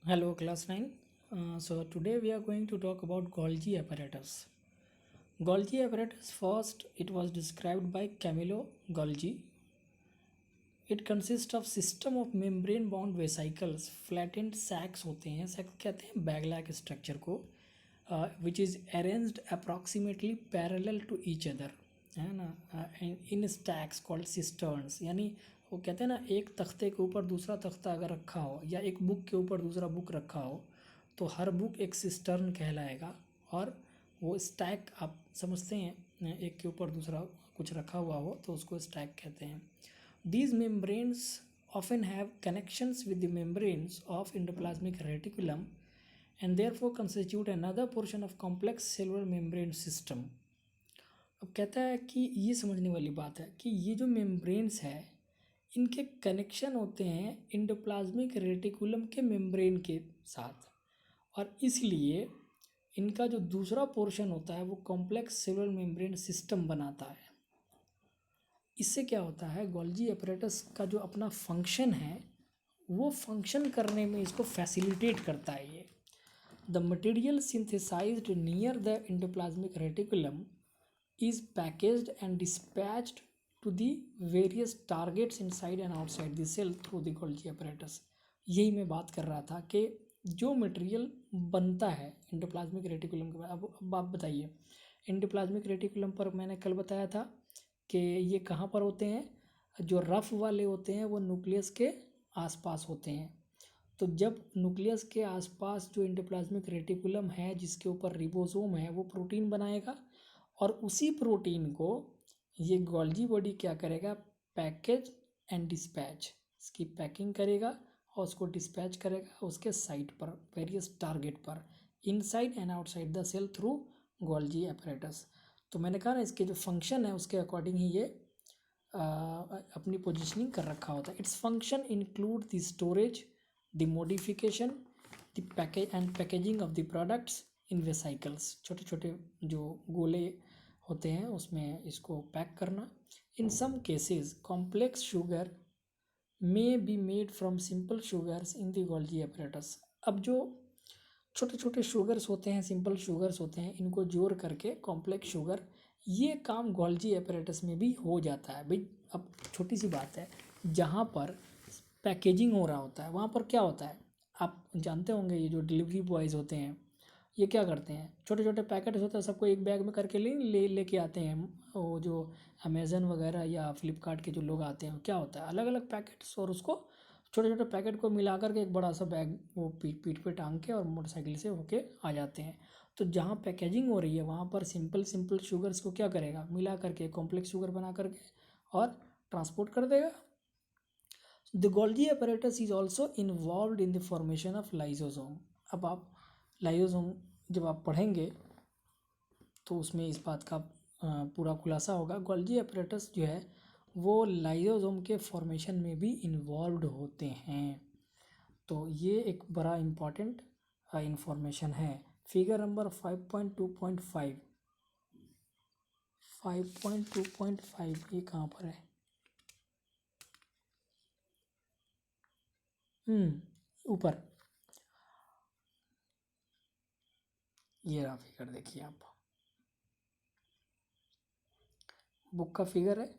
Hello, class 9. So, today we are going to talk about Golgi apparatus. Golgi apparatus, first, it was described by Camillo Golgi. It consists of system of membrane bound vesicles, flattened sacs होते हैं, sacs कहते हैं bag like structure को, which is arranged approximately parallel to each other, है ना, in stacks called cisterns. यानी वो कहते हैं ना, एक तख्ते के ऊपर दूसरा तख्ता अगर रखा हो या एक बुक के ऊपर दूसरा बुक रखा हो तो हर बुक एक सिस्टर्न कहलाएगा। और वो स्टैक आप समझते हैं, एक के ऊपर दूसरा कुछ रखा हुआ हो तो उसको स्टैक कहते हैं। These membranes often have connections with the membranes of endoplasmic reticulum and therefore constitute another portion of complex cellular membrane system. अब कहता है कि ये समझने वाली बात है कि ये जो मेम्ब्रेन्स है इनके कनेक्शन होते हैं इंडोप्लाज्मिक रेटिकुलम के मेम्ब्रेन के साथ, और इसलिए इनका जो दूसरा पोर्शन होता है वो कॉम्प्लेक्स सेलुलर मेम्ब्रेन सिस्टम बनाता है। इससे क्या होता है, गोल्जी apparatus का जो अपना फंक्शन है वो फंक्शन करने में इसको फैसिलिटेट करता है। ये the material synthesized near the endoplasmic reticulum is packaged and dispatched to the various targets inside and outside the cell through the Golgi apparatus। यही मैं बात कर रहा था कि जो मटेरियल बनता है एंडोप्लाज्मिक रेटिकुलम के बाद, अब आप बताइए, एंडोप्लाज्मिक रेटिकुलम पर मैंने कल बताया था कि ये कहाँ पर होते हैं, जो रफ वाले होते हैं वो न्यूक्लियस के आसपास होते हैं। तो जब न्यूक्लियस के आसपास जो एंडोप्लाज्मिक रेटिकुलम है जिसके ऊपर रिबोसोम है वो प्रोटीन बनाएगा, और उसी प्रोटीन को ये गोल्जी बॉडी क्या करेगा, पैकेज एंड डिस्पैच, इसकी पैकिंग करेगा और उसको डिस्पैच करेगा उसके साइट पर, वेरियस टारगेट पर, inside and outside the cell through Golgi apparatus। तो मैंने कहा ना, इसके जो फंक्शन है उसके अकॉर्डिंग ही ये अपनी पोजिशनिंग कर रखा होता है। Its function include the storage, the modification, the package and packaging of the products in vesicles. छोटे छोटे जो गोले होते हैं उसमें इसको पैक करना। In some cases complex sugar may be made from simple sugars in the Golgi apparatus। अब जो छोटे छोटे शुगर्स होते हैं, सिंपल शुगर्स होते हैं, इनको जोड़ करके कॉम्प्लेक्स शुगर, ये काम गोल्जी apparatus में भी हो जाता है भाई। अब छोटी सी बात है, जहाँ पर पैकेजिंग हो रहा होता है वहाँ पर क्या होता है, आप जानते होंगे, ये जो डिलीवरी बॉयज़ होते हैं ये क्या करते हैं, छोटे छोटे पैकेट्स होते हैं सबको एक बैग में करके लेके आते हैं। वो जो अमेज़न वगैरह या फ्लिपकार्ट के जो लोग आते हैं, क्या होता है, अलग अलग पैकेट्स, और उसको छोटे छोटे पैकेट को मिला करके एक बड़ा सा बैग वो पीठ पे टांग के और मोटरसाइकिल से होके आ जाते हैं। तो जहाँ पैकेजिंग हो रही है वहाँ पर सिंपल सिंपल शुगर्स को क्या करेगा, मिला करके कॉम्प्लेक्स शुगर बना करके और ट्रांसपोर्ट कर देगा। The Golgi apparatus is also involve in the formation of lysosome. अब आप लाइजोसोम जब आप पढ़ेंगे तो उसमें इस बात का पूरा खुलासा होगा। गोल्जी apparatus जो है वो लाइजोसोम के फॉर्मेशन में भी इन्वॉल्व होते हैं। तो ये एक बड़ा इम्पॉर्टेंट इंफॉर्मेशन है। फिगर नंबर 5.2.5, 5.2.5 ये कहाँ पर है, ऊपर ये रहा फिगर, देखिए आप, बुक का फिगर है।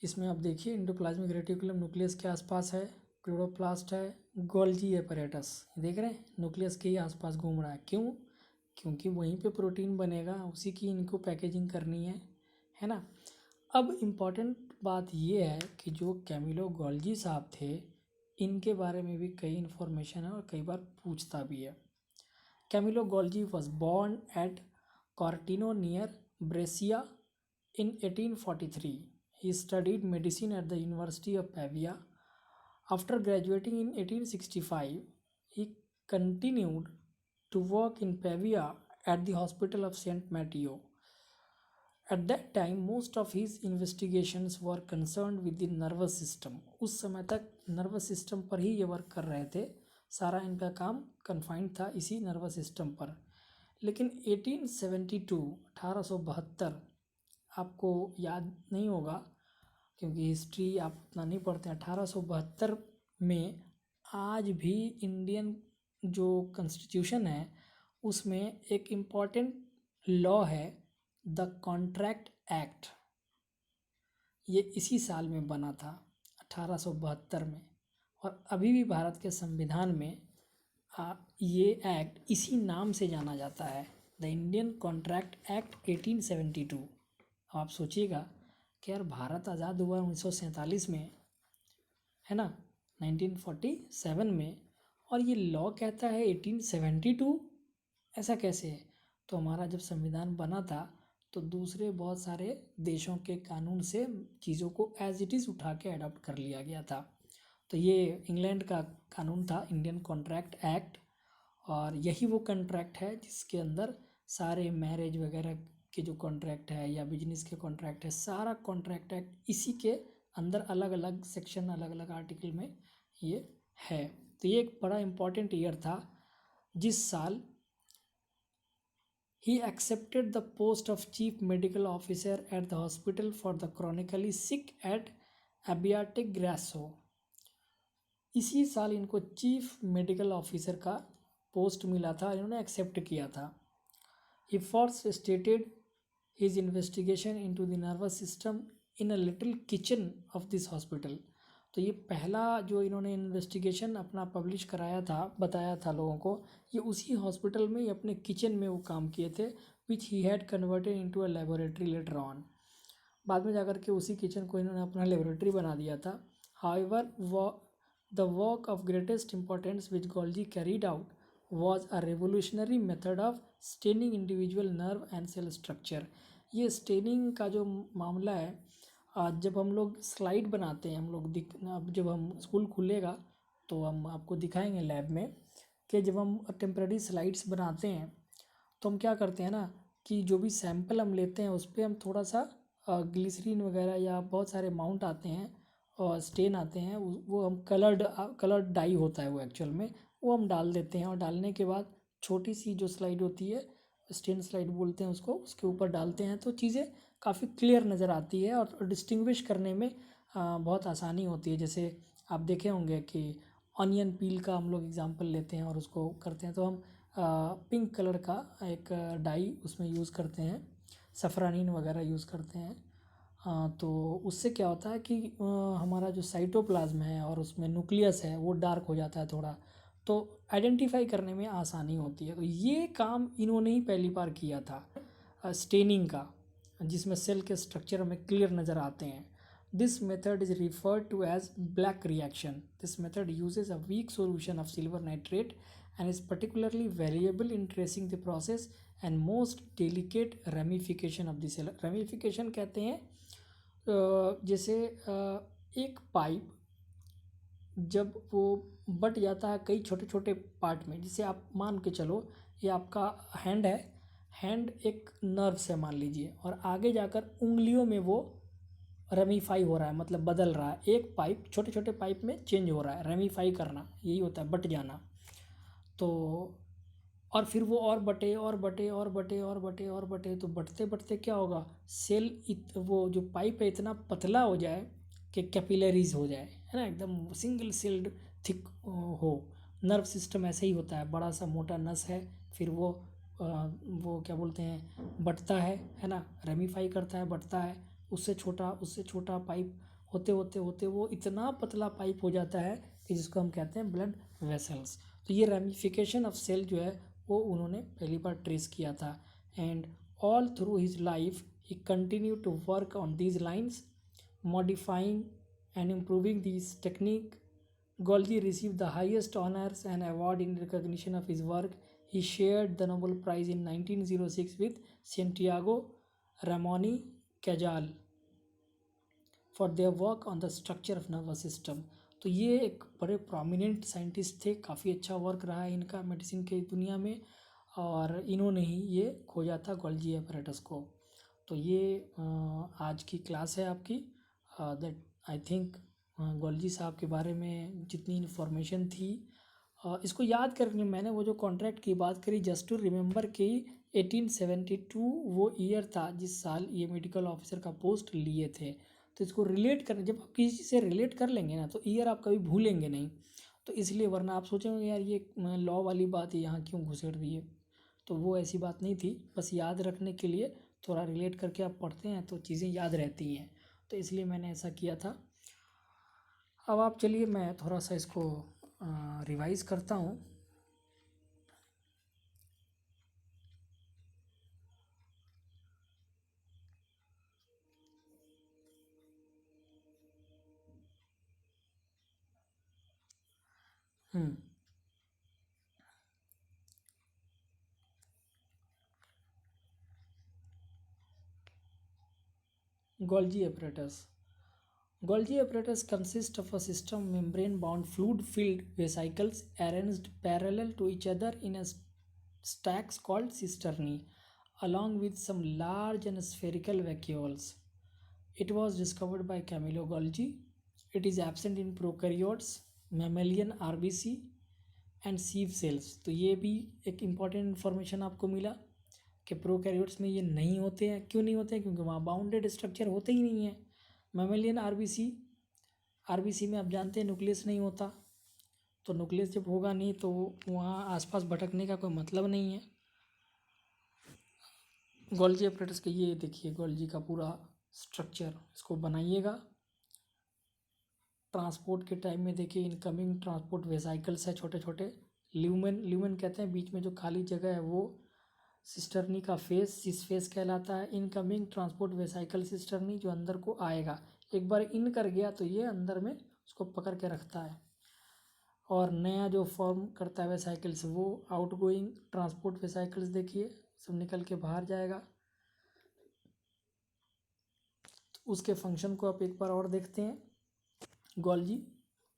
इसमें आप देखिए एंडोप्लाज्मिक रेटिकुलम न्यूक्लियस के आसपास है, क्लोरोप्लास्ट है, गोल्जी apparatus देख रहे हैं न्यूक्लियस के ही आसपास घूम रहा है। क्यों? क्योंकि वहीं पे प्रोटीन बनेगा, उसी की इनको पैकेजिंग करनी है ना। अब इम्पॉर्टेंट बात ये है कि जो कैमिलो गोल्जी साहब थे इनके बारे में भी कई इन्फॉर्मेशन है और कई बार पूछता भी है। Camillo Golgi was born at Corteno near Brescia in 1843. He studied medicine at the University of Pavia. After graduating in 1865, he continued to work in Pavia at the Hospital of St. Matteo. At that time, most of his investigations were concerned with the nervous system. उस समय तक nervous system पर ही ये work कर रहे थे, सारा इनका काम कन्फाइंड था इसी नर्वस सिस्टम पर। लेकिन 1872 आपको याद नहीं होगा क्योंकि हिस्ट्री आप उतना नहीं पढ़ते हैं। 1872 में आज भी इंडियन जो कॉन्स्टिट्यूशन है उसमें एक इम्पॉर्टेंट लॉ है, द कॉन्ट्रैक्ट एक्ट। ये इसी साल में बना था 1872 में, और अभी भी भारत के संविधान में ये एक्ट इसी नाम से जाना जाता है, द इंडियन कॉन्ट्रैक्ट एक्ट 1872। आप सोचिएगा कि यार भारत आज़ाद हुआ 1947 में, है ना, 1947 में, और ये लॉ कहता है 1872। ऐसा कैसे है? तो हमारा जब संविधान बना था तो दूसरे बहुत सारे देशों के कानून से चीज़ों को एज इट इज़ उठा के अडॉप्ट कर लिया गया था। तो ये इंग्लैंड का कानून था, इंडियन कॉन्ट्रैक्ट एक्ट, और यही वो कॉन्ट्रैक्ट है जिसके अंदर सारे मैरिज वगैरह के जो कॉन्ट्रैक्ट है या बिजनेस के कॉन्ट्रैक्ट है, सारा कॉन्ट्रैक्ट एक्ट इसी के अंदर अलग अलग सेक्शन, अलग अलग आर्टिकल में ये है। तो ये एक बड़ा इम्पॉर्टेंट ईयर था जिस साल he accepted the post of chief medical officer at the hospital for the chronically sick at Abbiate Grasso। इसी साल इनको चीफ मेडिकल ऑफिसर का पोस्ट मिला था, इन्होंने एक्सेप्ट किया था। He first stated his investigation into the nervous system in a little kitchen of this hospital। तो ये पहला जो इन्होंने इन्वेस्टिगेशन अपना पब्लिश कराया था, बताया था लोगों को, ये उसी हॉस्पिटल में ही अपने किचन में वो काम किए थे, which he had converted into a laboratory later on. बाद में जाकर के उसी किचन को इन्होंने अपना लेबोरेटरी बना दिया था। However the work of greatest importance which Golgi carried out was a revolutionary method of staining individual nerve and cell structure। ये स्टेनिंग का जो मामला है, जब हम लोग स्लाइड बनाते हैं, हम लोग अब जब हम स्कूल खुलेगा तो हम आपको दिखाएंगे लैब में कि जब हम टेम्पररी स्लाइड्स बनाते हैं तो हम क्या करते हैं ना कि जो भी सैंपल हम लेते हैं उस पर हम थोड़ा सा ग्लिसरीन वगैरह या बहुत सारे माउंट आते हैं और स्टेन आते हैं, वो हम कलर्ड डाई होता है वो एक्चुअल में, वो हम डाल देते हैं, और डालने के बाद छोटी सी जो स्लाइड होती है, स्टेन स्लाइड बोलते हैं उसको, उसके ऊपर डालते हैं तो चीज़ें काफ़ी क्लियर नज़र आती है और डिस्टिंग्विश करने में बहुत आसानी होती है। जैसे आप देखे होंगे कि ऑनियन पील का हम लोग एग्जांपल लेते हैं और उसको करते हैं तो हम पिंक कलर का एक डाई उसमें यूज़ करते हैं, सफ़रानीन वगैरह यूज़ करते हैं। तो उससे क्या होता है कि हमारा जो साइटोप्लाज्म है और उसमें न्यूक्लियस है वो डार्क हो जाता है थोड़ा, तो आइडेंटिफाई करने में आसानी होती है। तो ये काम इन्होंने ही पहली बार किया था स्टेनिंग का, जिसमें सेल के स्ट्रक्चर हमें क्लियर नज़र आते हैं। This method is referred to as black reaction. This method uses a weak solution of silver nitrate and is particularly variable in tracing the process and most delicate ramification of the cell. Ramification कहते हैं जैसे एक pipe जब वो but जाता है कई छोटे छोटे पार्ट में, जिसे आप मान के चलो ये आपका हैंड है, हैंड एक नर्व से मान लीजिए, और आगे जाकर उंगलियों में वो रेमिफाई हो रहा है, मतलब बदल रहा है, एक पाइप छोटे छोटे पाइप में चेंज हो रहा है। रेमिफाई करना यही होता है, बट जाना। तो और फिर वो और बटे और बटे और बटे और बटे और बटे, तो बटते बटते क्या होगा, सेल वो जो पाइप है इतना पतला हो जाए कि कैपिलरीज हो जाए, है ना, एकदम सिंगल सेल्ड थिक हो। नर्व सिस्टम ऐसे ही होता है, बड़ा सा मोटा नस है, फिर वो क्या बोलते हैं, बटता है ना, रेमिफाई करता है, बटता है, उससे छोटा पाइप होते होते होते वो इतना पतला पाइप हो जाता है कि जिसको हम कहते हैं ब्लड वेसल्स। तो ये रेमिफिकेशन ऑफ सेल जो है वो उन्होंने पहली बार ट्रेस किया था। And all through his life he continue to work on these lines, modifying and improving this technique। Golgi received the highest honors and award in recognition of his work। He shared the Nobel Prize in 1906 with Santiago Ramon y Cajal for their work on the structure of nervous system। तो ये एक बड़े prominent scientist थे, काफ़ी अच्छा work रहा है इनका मेडिसिन की दुनिया में, और इन्होंने ही ये खोजा था गोल्जी एपरेटस को। तो ये आज की क्लास है आपकी, दैट आई थिंक गोल्जी साहब के बारे में जितनी इन्फॉर्मेशन थी इसको याद करके मैंने वो जो कॉन्ट्रैक्ट की बात करी, जस्ट टू रिमेंबर कि 1872 वो ईयर था जिस साल ये मेडिकल ऑफिसर का पोस्ट लिए थे। तो इसको रिलेट करने, जब आप किसी चीज़ से रिलेट कर लेंगे ना तो ईयर आप कभी भूलेंगे नहीं। तो इसलिए, वरना आप सोचेंगे यार ये लॉ वाली बात है यहाँ क्यों घुसेड़ दिए, तो वो ऐसी बात नहीं थी, बस याद रखने के लिए थोड़ा रिलेट करके आप पढ़ते हैं तो चीज़ें याद रहती हैं, तो इसलिए मैंने ऐसा किया था। अब आप चलिए मैं थोड़ा सा इसको रिवाइज करता हूँ। हम्म Golgi apparatus. Golgi apparatus consists of a system membrane-bound fluid-filled vesicles arranged parallel to each other in a stacks called cisternae, along with some large and spherical vacuoles. It was discovered by Camillo Golgi. It is absent in prokaryotes, mammalian RBC and sieve cells. तो ये भी एक important information आपको मिला कि prokaryotes में ये नहीं होते हैं। क्यों नहीं होते हैं? क्योंकि वहाँ बाउंडेड स्ट्रक्चर होते ही नहीं है। मैमेलियन आरबीसी में आप जानते हैं न्यूक्लियस नहीं होता, तो न्यूक्लियस जब होगा नहीं तो वहाँ आसपास भटकने का कोई मतलब नहीं है। गोल्जी अपरेटस का ये देखिए, गोल्जी का पूरा स्ट्रक्चर, इसको बनाइएगा। ट्रांसपोर्ट के टाइम में देखिए इनकमिंग ट्रांसपोर्ट वेसाइकल्स है छोटे छोटे, ल्यूमेन कहते हैं, बीच में जो खाली जगह है वो सिस्टर्नी का फेस, सिस फेस कहलाता है। इनकमिंग ट्रांसपोर्ट वेसाइकल सिस्टर्नी जो अंदर को आएगा, एक बार इन कर गया तो ये अंदर में उसको पकड़ के रखता है, और नया जो फॉर्म करता है वेसाइकल्स वो आउटगोइंग ट्रांसपोर्ट वेसाइकल्स देखिए सब निकल के बाहर जाएगा। तो उसके फंक्शन को आप एक बार और देखते हैं। Golgi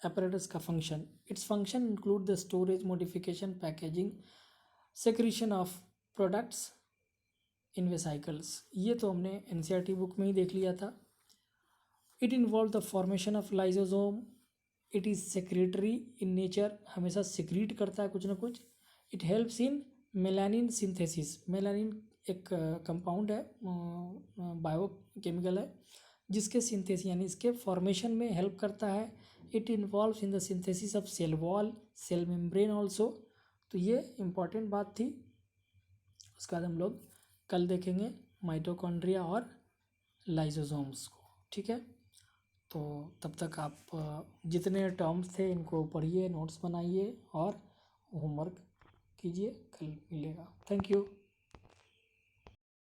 apparatus का function, its function include the storage, modification, packaging, secretion of products in vesicles. ये तो हमने एनसीईआरटी बुक में ही देख लिया था। It involve the formation of lysosome, it is secretary in nature, हमेशा सिक्रीट करता है कुछ ना कुछ। It helps in melanin synthesis, melanin एक कंपाउंड है, बायोकेमिकल है, जिसके सिंथेसिस यानी इसके फॉर्मेशन में हेल्प करता है। It involves in the synthesis of cell wall, cell membrane also. तो ये इम्पॉर्टेंट बात थी। उसके बाद हम लोग कल देखेंगे माइटोकॉन्ड्रिया और लाइसोसोम्स को, ठीक है। तो तब तक आप जितने टर्म्स थे इनको पढ़िए, नोट्स बनाइए और होमवर्क कीजिए। कल मिलेगा। Thank you.